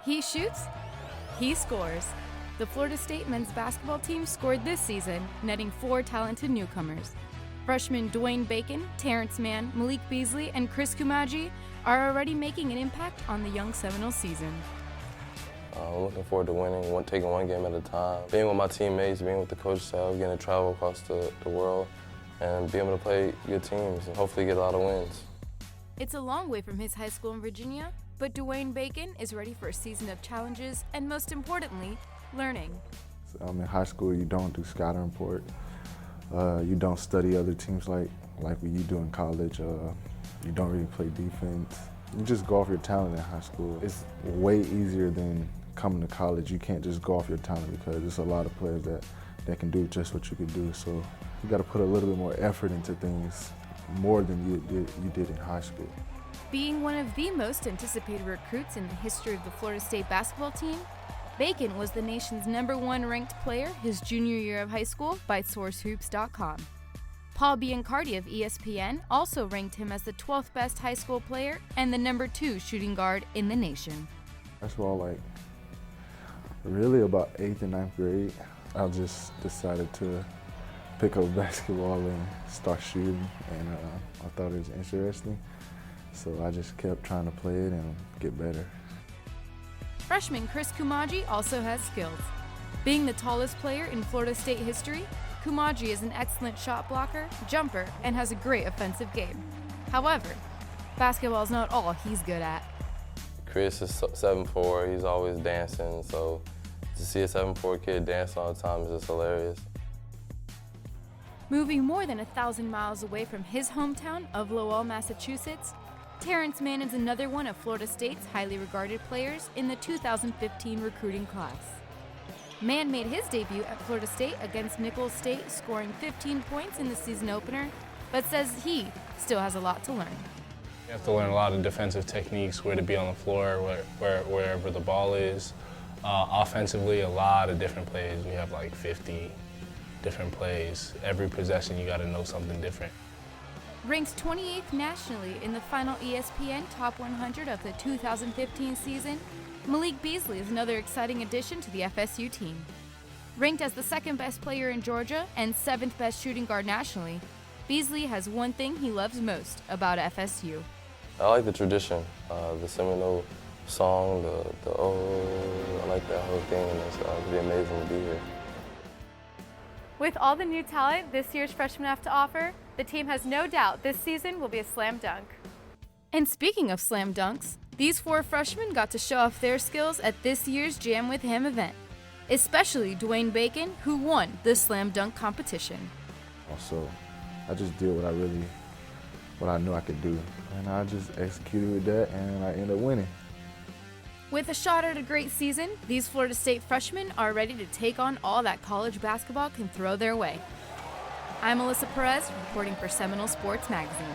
He shoots, he scores. The Florida State men's basketball team scored this season, netting 4 talented newcomers. Freshmen Dwayne Bacon, Terrence Mann, Malik Beasley, and Chris Kumaji are already making an impact on the young Seminoles season. I'm looking forward to winning, taking one game at a time. Being with my teammates, being with the coach staff, getting to travel across the world, and being able to play good teams and hopefully get a lot of wins. It's a long way from his high school in Virginia, but Dwayne Bacon is ready for a season of challenges and, most importantly, learning. In high school, you don't do scouting report. You don't study other teams like what you do in college. You don't really play defense. You just go off your talent in high school. It's way easier than coming to college. You can't just go off your talent because there's a lot of players that can do just what you can do. So you got to put a little bit more effort into things, more than you did in high school. Being one of the most anticipated recruits in the history of the Florida State basketball team, Bacon was the nation's #1 ranked player his junior year of high school by SourceHoops.com. Paul Biancardi of ESPN also ranked him as the 12th best high school player and the #2 shooting guard in the nation. Basketball, really about 8th and 9th grade, I just decided to pick up basketball and start shooting, and I thought it was interesting, so I just kept trying to play it and get better. Freshman Chris Kumaji also has skills. Being the tallest player in Florida State history, Kumaji is an excellent shot blocker, jumper, and has a great offensive game. However, basketball is not all he's good at. Chris is 7'4", he's always dancing, so to see a 7'4" kid dance all the time is just hilarious. Moving more than 1,000 miles away from his hometown of Lowell, Massachusetts, Terrence Mann is another one of Florida State's highly regarded players in the 2015 recruiting class. Mann made his debut at Florida State against Nicholls State, scoring 15 points in the season opener, but says he still has a lot to learn. You have to learn a lot of defensive techniques, where to be on the floor, wherever the ball is. Offensively, a lot of different plays. We have 50 different plays. Every possession, you got to know something different. Ranked 28th nationally in the final ESPN Top 100 of the 2015 season, Malik Beasley is another exciting addition to the FSU team. Ranked as the 2nd best player in Georgia and 7th best shooting guard nationally, Beasley has one thing he loves most about FSU. I like the tradition, the Seminole song, the oh, I like that whole thing, and it's going to be amazing to be here. With all the new talent this year's freshmen have to offer, the team has no doubt this season will be a slam dunk. And speaking of slam dunks, these 4 freshmen got to show off their skills at this year's Jam with Him event, especially Dwayne Bacon, who won the slam dunk competition. So I just did what I knew I could do, and I just executed with that, and I ended up winning. With a shot at a great season, these Florida State freshmen are ready to take on all that college basketball can throw their way. I'm Alyssa Perez, reporting for Seminole Sports Magazine.